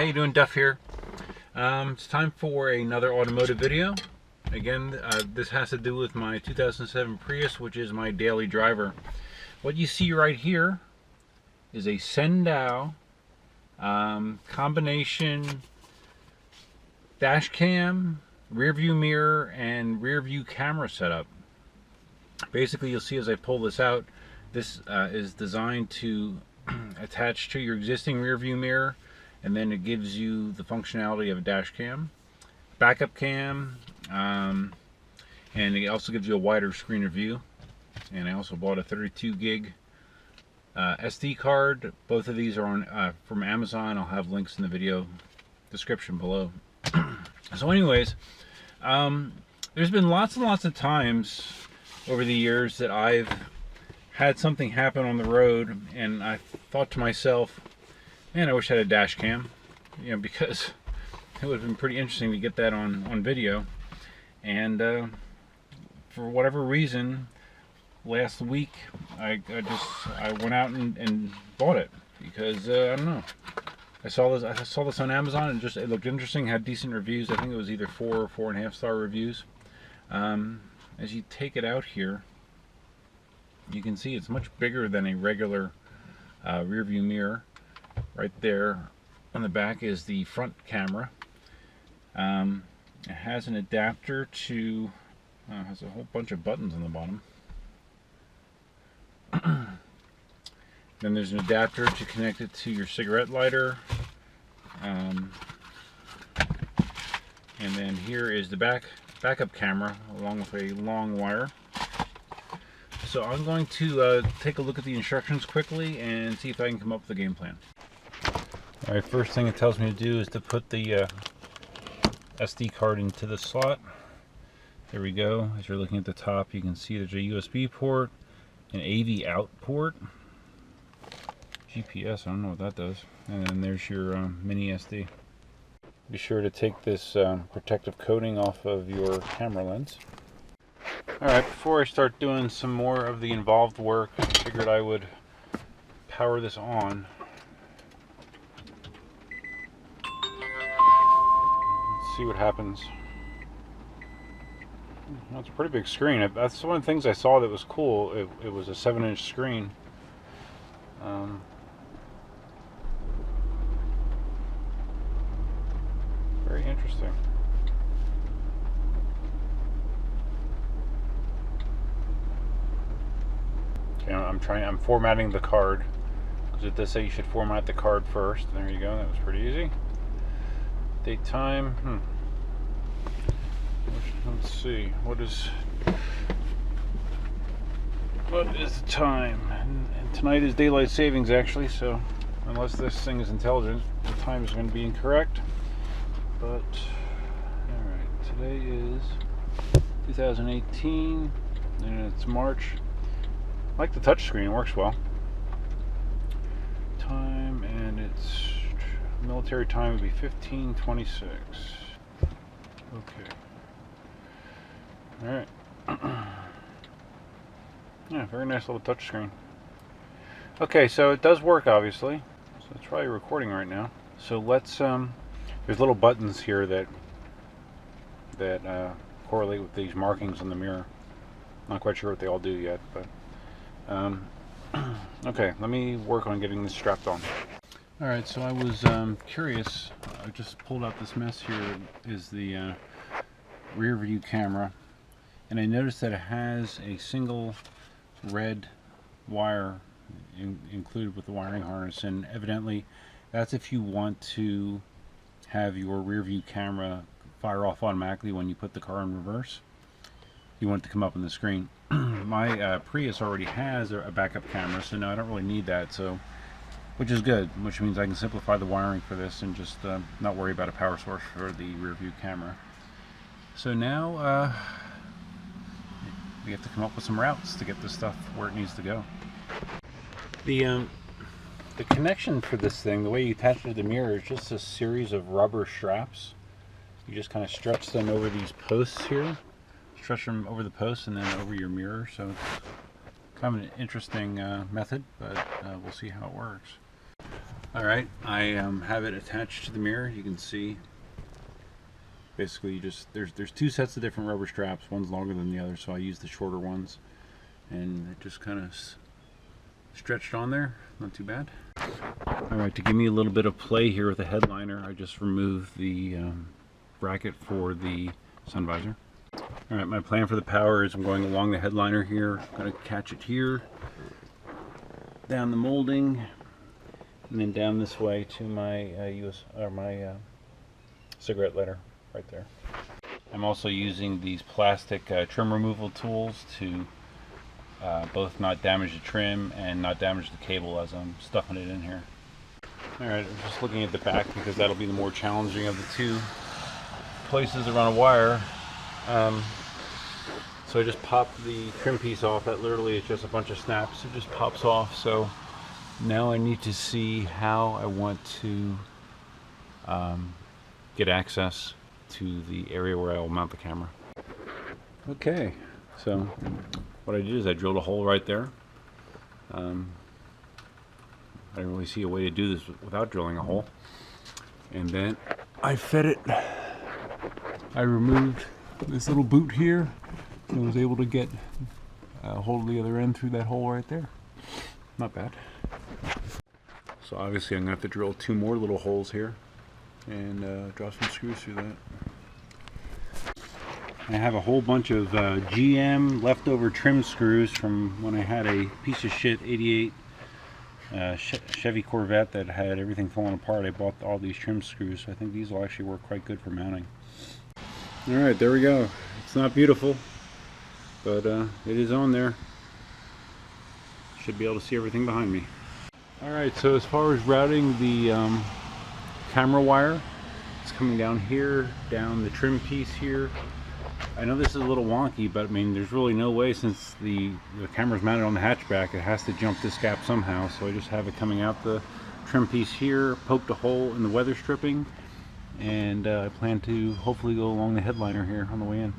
you doing? Duff here. It's time for another automotive video. Again, this has to do with my 2007 Prius, which is my daily driver. What you see right here is a Sendow combination dash cam, rear view mirror, and rear view camera setup. Basically, you'll see as I pull this out, this is designed to attach to your existing rear view mirror, and then it gives you the functionality of a dash cam, backup cam, and it also gives you a wider screen of view. And I also bought a 32 gig SD card. Both of these are on from Amazon. I'll have links in the video description below. So anyways, there's been lots and lots of times over the years that I've had something happen on the road, and I thought to myself, man, I wish I had a dash cam, you know, because it would have been pretty interesting to get that on video. And for whatever reason, last week I went out and bought it because I don't know. I saw this on Amazon, and it looked interesting. Had decent reviews. I think it was either 4 or 4.5 star reviews. As you take it out here, you can see it's much bigger than a regular rear view mirror. Right there on the back is the front camera. It has an adapter to, has a whole bunch of buttons on the bottom. Then there's an adapter to connect it to your cigarette lighter. And then here is the backup camera along with a long wire. So I'm going to take a look at the instructions quickly and see if I can come up with a game plan. Alright, first thing it tells me to do is to put the SD card into the slot. There we go. As you're looking at the top, you can see there's a USB port, an AV out port, GPS, I don't know what that does, and then there's your mini SD. Be sure to take this protective coating off of your camera lens. Alright, before I start doing some more of the involved work, I figured I would power this on. Let's see what happens. Well, it's a pretty big screen. That's one of the things I saw that was cool. It was a 7-inch screen. Very interesting. Okay, I'm formatting the card, because it does say you should format the card first. There you go. That was pretty easy. Date, time. Let's see. What is the time? And tonight is daylight savings, actually. So unless this thing is intelligent, the time is going to be incorrect. But all right, today is 2018, and it's March. I like the touch screen, it works well. Time, and it's military time would be 15:26. Okay. All right. Yeah, very nice little touch screen. Okay, so it does work, obviously. So it's probably recording right now. So let's there's little buttons here that correlate with these markings on the mirror. Not quite sure what they all do yet, but okay, let me work on getting this strapped on. Alright, so I was curious. I just pulled out this mess here. Is the rear view camera, and I noticed that it has a single red wire included with the wiring harness, and evidently that's if you want to have your rear view camera fire off automatically when you put the car in reverse. You want it to come up on the screen. My Prius already has a backup camera, so no, I don't really need that, so which is good, which means I can simplify the wiring for this and just not worry about a power source for the rear view camera. So now we have to come up with some routes to get this stuff where it needs to go. The connection for this thing, the way you attach it to the mirror, is just a series of rubber straps. You just kind of stretch them over these posts here. Stretch them over the posts and then over your mirror. So it's kind of an interesting method, but we'll see how it works. Alright, I have it attached to the mirror. You can see basically you just there's two sets of different rubber straps. One's longer than the other, so I use the shorter ones, and it just kind of stretched on there. Not too bad. Alright, to give me a little bit of play here with the headliner, I just removed the bracket for the sun visor. Alright, my plan for the power is I'm going along the headliner here. I'm going to catch it here, down the molding, and then down this way to my cigarette lighter right there. I'm also using these plastic trim removal tools to both not damage the trim and not damage the cable as I'm stuffing it in here. Alright, I'm just looking at the back because that'll be the more challenging of the two places to run a wire. So I just popped the trim piece off. That literally is just a bunch of snaps. It just pops off. So now I need to see how I want to get access to the area where I will mount the camera. Okay, so what I did is I drilled a hole right there. I didn't really see a way to do this without drilling a hole. And then I fed it. I removed this little boot here, and I was able to get a hold of the other end through that hole right there. Not bad. So obviously I'm going to have to drill two more little holes here and draw some screws through that. I have a whole bunch of GM leftover trim screws from when I had a piece of shit 88 Chevy Corvette that had everything falling apart. I bought all these trim screws. I think these will actually work quite good for mounting. Alright, there we go. It's not beautiful, but it is on there. Should be able to see everything behind me. Alright, so as far as routing the camera wire, it's coming down here, down the trim piece here. I know this is a little wonky, but I mean, there's really no way, since the camera's mounted on the hatchback, it has to jump this gap somehow. So I just have it coming out the trim piece here, poked a hole in the weather stripping, and I plan to hopefully go along the headliner here on the way in.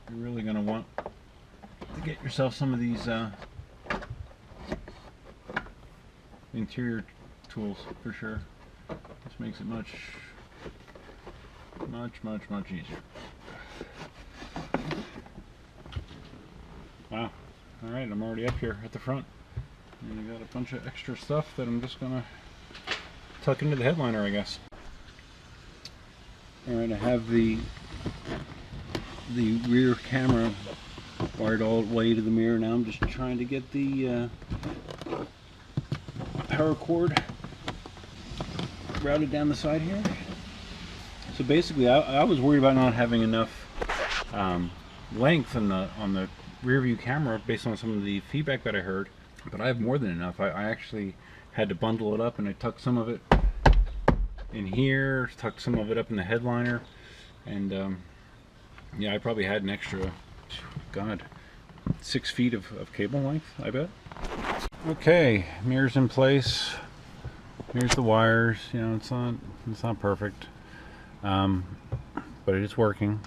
You're really going to want to get yourself some of these interior tools for sure. This makes it much easier. Wow. Alright, I'm already up here at the front. And I got a bunch of extra stuff that I'm just gonna tuck into the headliner, I guess. Alright, I have the rear camera wired all the way to the mirror. Now I'm just trying to get the power cord routed down the side here. So basically, I was worried about not having enough length on the rear view camera based on some of the feedback that I heard, but I have more than enough. I actually had to bundle it up, and I tucked some of it in here, tucked some of it up in the headliner, and yeah, I probably had an extra, God, 6 feet of cable length, I bet. Okay, mirror's in place. Here's the wires. You know, it's not perfect. But it is working.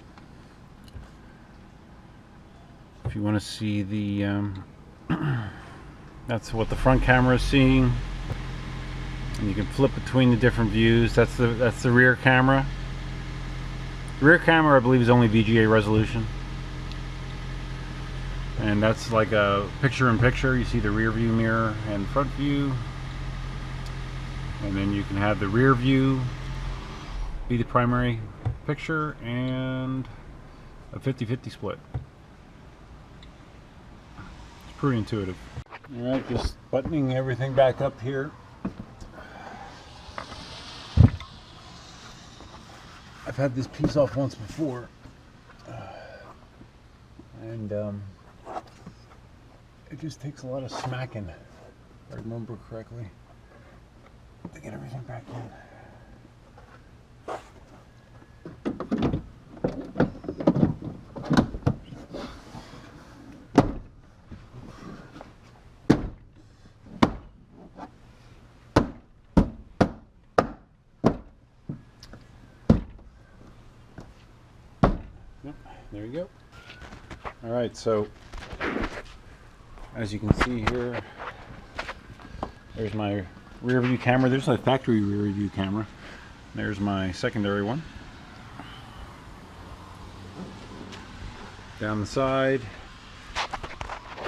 If you want to see the that's what the front camera is seeing, and you can flip between the different views. That's the rear camera. The rear camera, I believe, is only VGA resolution, and that's like a picture-in-picture. You see the rear view mirror and front view, and then you can have the rear view be the primary picture and a 50-50 split. It's pretty intuitive. Alright, just buttoning everything back up here. I've had this piece off once before, and it just takes a lot of smacking, if I remember correctly, to get everything back in. There you go. Alright, so as you can see here, There's my rear view camera. There's my factory rear view camera. There's my secondary one. Down the side,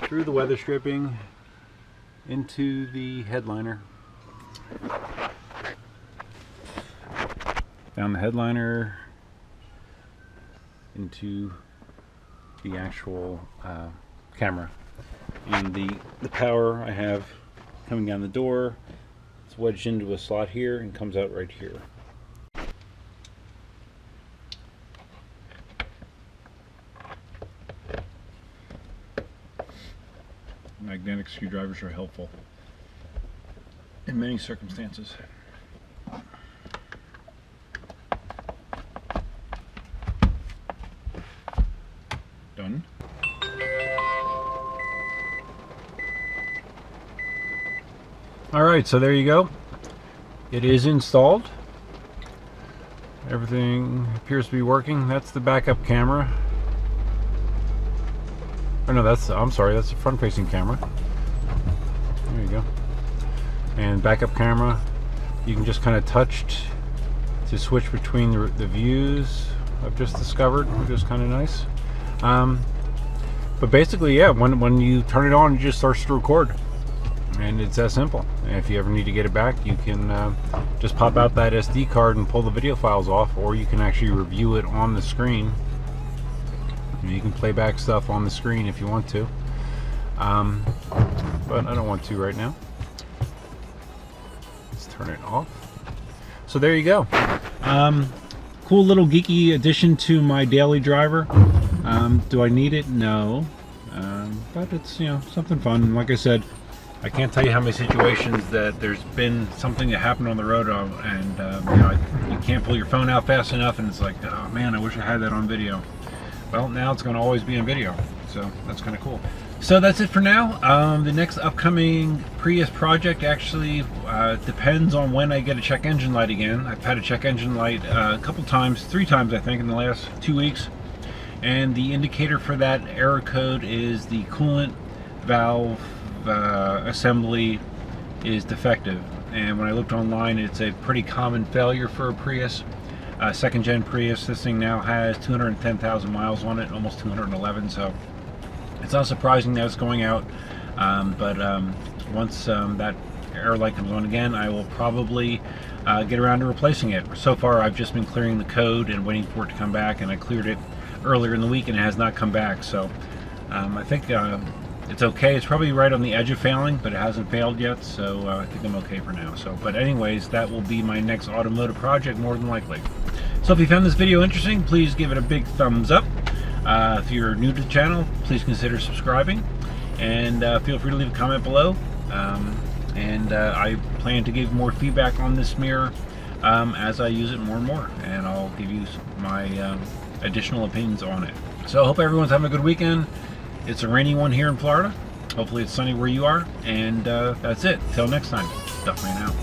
through the weather stripping, into the headliner. Down the headliner, into the actual camera. And the power I have coming down the door, it's wedged into a slot here and comes out right here. Magnetic screwdrivers are helpful in many circumstances. Done. Alright, so there you go. It is installed. Everything appears to be working. That's the backup camera. Oh no, I'm sorry, that's the front-facing camera. There you go. And backup camera, you can just kind of touch to switch between the views I've just discovered, which is kind of nice. But basically, yeah, when you turn it on, it just starts to record. And it's that simple. And if you ever need to get it back, you can just pop out that SD card and pull the video files off, or you can actually review it on the screen. You can play back stuff on the screen if you want to, but I don't want to right now. Let's turn it off. So there you go. Cool little geeky addition to my daily driver. Do I need it? No, but it's, you know, something fun. Like I said, I can't tell you how many situations that there's been something that happened on the road, and you know, you can't pull your phone out fast enough, and it's like, oh man, I wish I had that on video. Well, now it's going to always be on video, so that's kind of cool. So that's it for now. The next upcoming Prius project actually depends on when I get a check engine light again. I've had a check engine light a couple times, 3 times I think, in the last 2 weeks. And the indicator for that error code is the coolant valve assembly is defective. And when I looked online, it's a pretty common failure for a Prius. Second gen Prius. This thing now has 210,000 miles on it, almost 211, so it's not surprising that it's going out. Once that air light comes on again, I will probably get around to replacing it. So far I've just been clearing the code and waiting for it to come back, and I cleared it earlier in the week and it has not come back, so I think it's okay. It's probably right on the edge of failing, but it hasn't failed yet, so I think I'm okay for now. So, but anyways, that will be my next automotive project, more than likely. So if you found this video interesting, please give it a big thumbs up. If you're new to the channel, please consider subscribing, and feel free to leave a comment below. I plan to give more feedback on this mirror as I use it more and more, and I'll give you my additional opinions on it. So I hope everyone's having a good weekend. It's a rainy one here in Florida. Hopefully it's sunny where you are, and that's it. Till next time, Duckman out.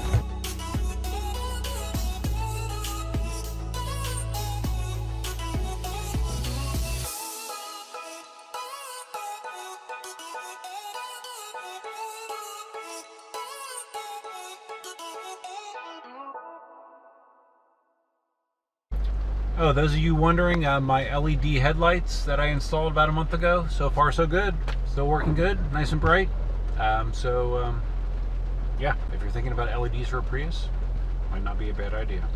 Oh, those of you wondering, my LED headlights that I installed about a month ago, so far so good. Still working good, nice and bright. Yeah, if you're thinking about LEDs for a Prius, might not be a bad idea.